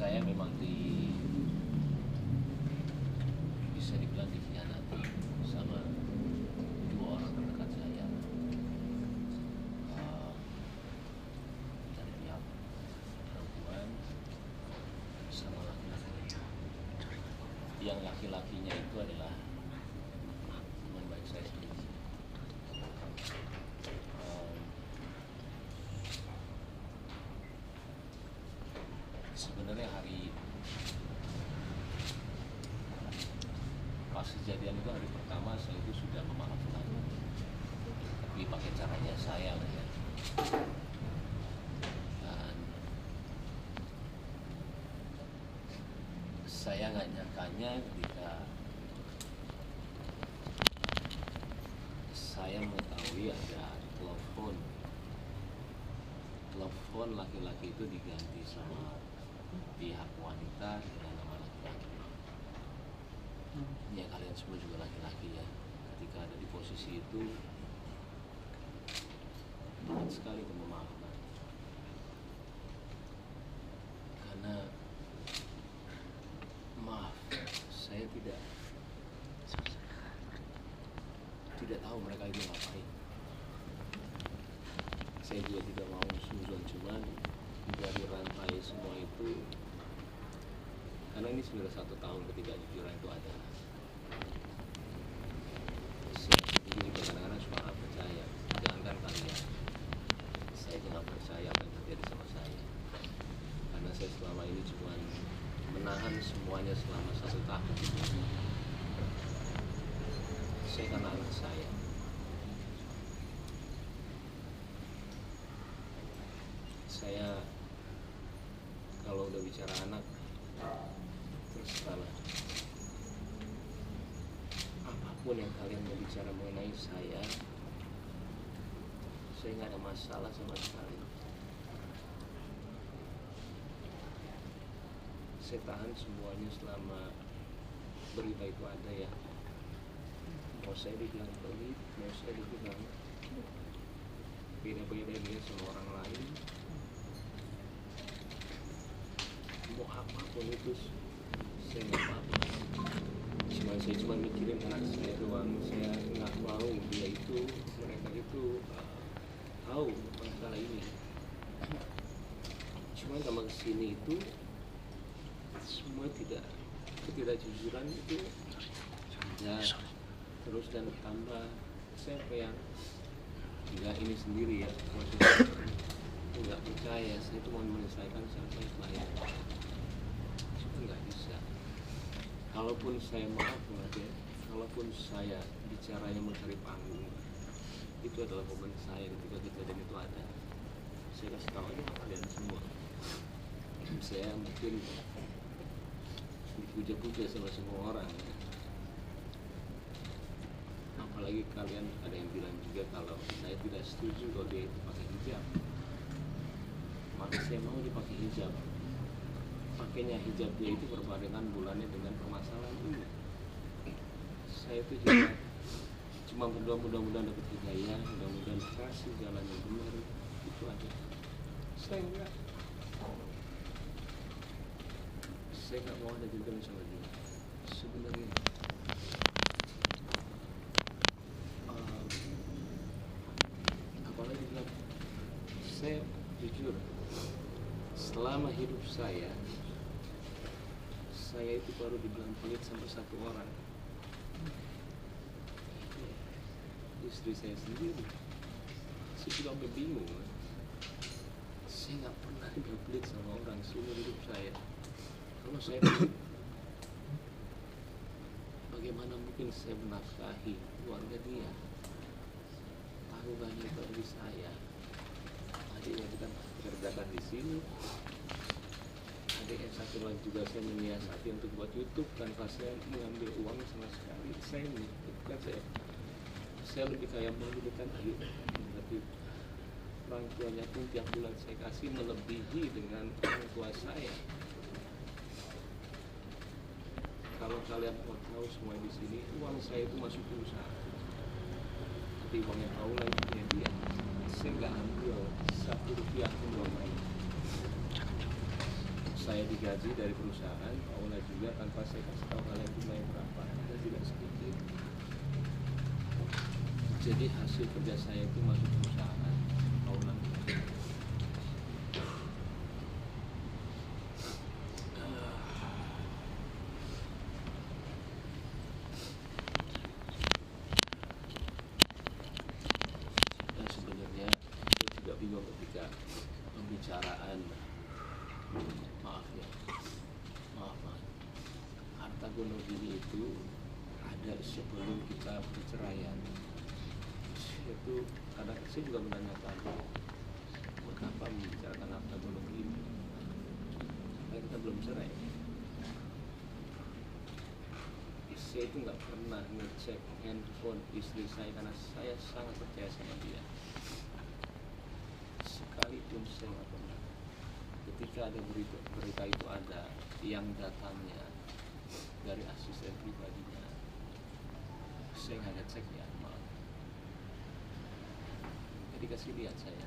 saya memang bisa dibilang dikhianati sama dua orang terdekat saya, dari pihak perempuan sama laki-laki. Yang laki-lakinya itu adalah teman baik saya sendiri. Sebenarnya pas kejadian itu hari pertama saya itu sudah memaafkan, tapi pakai caranya saya lah ya. Dan saya nggak nyangkanya ketika saya mengetahui ada telepon laki-laki itu diganti sama pihak wanita dengan nama laki-laki. Ya kalian semua juga laki-laki ya, ketika ada di posisi itu berat sekali untuk memaafkan, karena maaf, saya tidak tahu mereka itu ngapain. Saya juga tidak mau suzon, cuman dari rantai semua itu, karena ini sudah 1 tahun ketidakjujuran itu ada. Saya sendiri kadang-kadang suka nggak percaya, jangankan kalian, saya juga nggak percaya apa yang terjadi sama saya, karena saya selama ini cuma menahan semuanya selama 1 tahun. Saya karena anak saya. Saya kalau udah bicara anak, terus salah. Apapun yang kalian mau bicara mengenai saya nggak ada masalah sama sekali. Saya tahan semuanya selama berita itu ada ya. Mau saya dibilang pelit, mau saya dibilang beda-beda dia sama orang lain, mau apapun itu saya nggak apa-apa. Saya cuma mikirin anak saya doang. Saya nggak mau mereka itu tahu masalah ini. Cuma sama kesini itu semua ketidakjujuran itu ya terus dan tambah. Saya kayak nggak ini sendiri ya, maksudnya nggak percaya. Saya itu mau menyelesaikan sampai bayar, cuma nggak bisa. Kalaupun saya maaf ya, kalaupun saya bicaranya mencari panggung, itu adalah momen saya ketika kejadian itu ada. Saya kasih tahu aja kalian semua. Saya mungkin dipuja-puja sama semua orang. Apalagi kalian ada yang bilang juga kalau saya tidak setuju kalau dia itu pakai hijab. Maka saya mau dipakai hijab. Pakainya hijab dia itu berbarengan bulannya dengan permasalahan ini. Saya itu cuma berdoa mudah-mudahan dapat hidayah, mudah-mudahan dikasih jalan yang benar. Itu aja. Saya nggak mau ada dendam sama dia sebenarnya. Apalagi bilang, saya jujur selama hidup saya itu baru dibilang pelit sampai 1 orang, istri saya sendiri. Saya juga sampai bingung. Saya nggak pernah dibilang pelit sama orang seumur hidup saya. Kalau saya pelit, bagaimana mungkin saya menafkahi keluarga dia? Tanggungannya bagi saya. Adiknya bukan kerjakan di sini. Adik yang satu lagi juga saya menyiasati untuk buat YouTube tanpa saya mengambil uang sama sekali. Saya bukan saya lebih kayak menghidupkan adik, tapi orang tuanya pun tiap bulan saya kasih melebihi dengan orang tua saya. Kalau kalian mau tahu semua di sini, uang saya itu masuk ke usaha, tapi uangnya tahu lagi punya dia. Saya nggak ambil 1 rupiah pun uang lain. saya digaji dari perusahaan, Paula juga tanpa saya kasih tahu kalian jumlahnya berapa, dan tidak sedikit. Jadi hasil kerja saya itu masuk perusahaan Paula. Dan sebenarnya saya juga bingung ketika pembicaraan, maaf, harta gonogini itu ada sebelum kita perceraian. Itu kadang saya juga menanyakan, mengapa membicarakan harta gonogini? Karena kita belum cerai. Saya itu nggak pernah ngecek handphone istri saya karena saya sangat percaya sama dia. Sekalipun saya nggak pernah. Ketika ada berita itu ada yang datangnya dari asisten pribadinya, saya nggak ngecek ya, maaf. Jadi kasih lihat saya.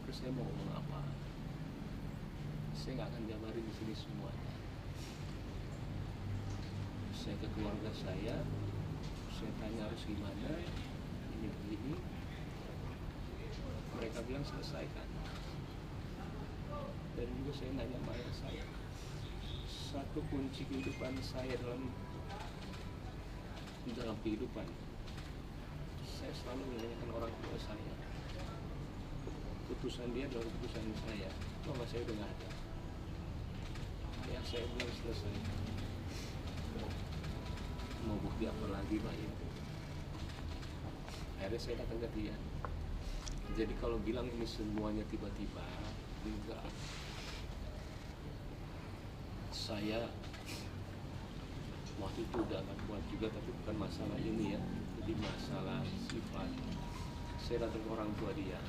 Terus saya mau ngomong apa? Saya nggak akan jabarin di sini semuanya. Saya ke keluarga saya tanya harus gimana, ini begini. Mereka bilang selesaikan. Dan juga saya nanya sama ayah saya, satu kunci kehidupan saya dalam kehidupan, saya selalu menanyakan orang tua saya. Putusan dia adalah putusan saya. Mama saya udah nggak ada. Ayah saya bilang selesai. Mau bukti apa lagi Pak itu? Akhirnya saya datang ke dia. Jadi kalau bilang ini semuanya tiba-tiba, enggak. Saya waktu itu udah agak kuat juga, tapi bukan masalah ini ya. Jadi masalah sifat. Saya datang ke orang tua dia,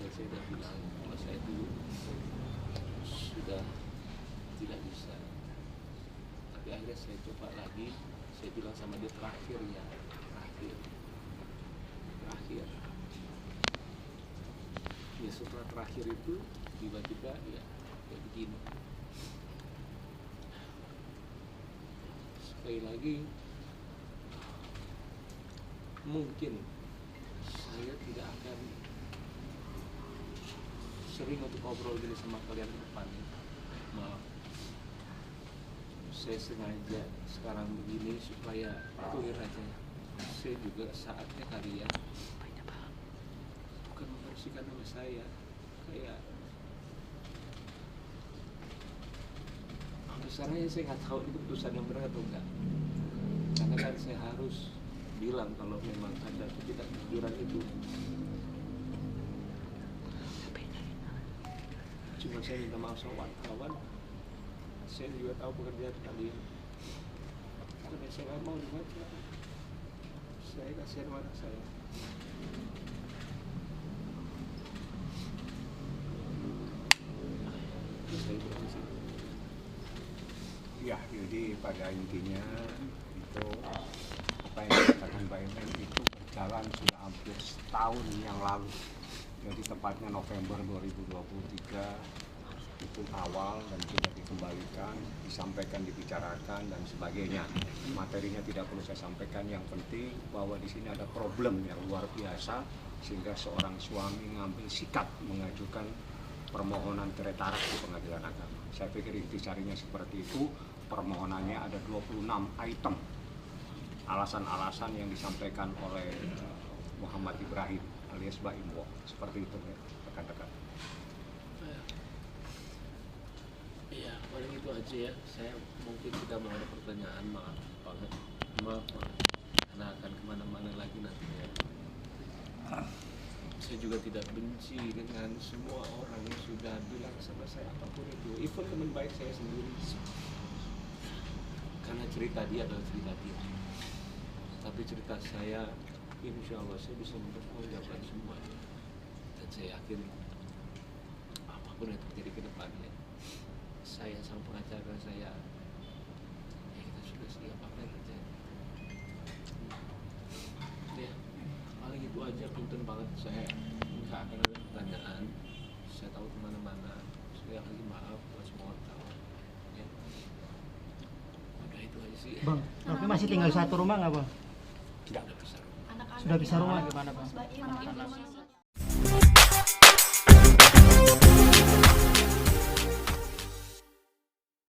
dan saya udah bilang kalau saya dulu sudah tidak bisa. Tapi akhirnya saya coba lagi. Saya bilang sama dia terakhir. Ya setelah terakhir itu tiba-tiba ya begini. Sekali lagi, mungkin saya tidak akan sering untuk ngobrol gini sama kalian ke depan. Maaf, saya sengaja sekarang begini supaya clear aja. Saya juga saatnya kali ya, bukan membersihkan nama saya, kayak besarnya saya nggak tahu itu keputusan yang benar atau enggak. Karena kan saya harus bilang kalau memang ada ketidakjujuran itu. Cuma saya minta maaf sama wartawan. Saya juga tahu pekerjaan kalian. Karena saya nggak mau dibaca. Saya kasihan sama saya. Saya berhasil. Ya, jadi pada intinya itu apa yang dikatakan Pak Emen itu berjalan sudah hampir setahun yang lalu. Jadi tepatnya November 2023 itu awal dan sudah dikembalikan, disampaikan, dibicarakan dan sebagainya. Materinya tidak perlu saya sampaikan. Yang penting bahwa di sini ada problem yang luar biasa sehingga seorang suami mengambil sikap mengajukan permohonan cerai tarak di Pengadilan Agama. Saya pikir intisarinya seperti itu. Permohonannya ada 26 item. Alasan-alasan yang disampaikan oleh Muhammad Ibrahim alias Mbak Imwo. Seperti itu ya, rekan-rekan. Iya, paling itu aja ya. Saya mungkin tidak mau ada pertanyaan, maaf banget. Maaf. Karena akan kemana-mana lagi nantinya. Saya juga tidak benci dengan semua orang yang sudah bilang sama saya apapun itu, even teman baik saya sendiri. Karena cerita dia adalah cerita dia. Tapi cerita saya, insya Allah saya bisa mempertanggungjawabkan semuanya. Dan saya yakin apapun yang terjadi ke depannya, saya sama pengacara saya, ya kita sudah siap apa yang terjadi. Ya, paling itu aja, punten banget, saya nggak akan ada pertanyaan. bisa tahu kemana-mana. Sekali lagi maaf buat semua tahu. Ya. Udah itu aja sih. Bang, tapi masih tinggal satu rumah nggak bang? Tidak udah besar. Sudah bisa rumah gimana bang? Anak-anak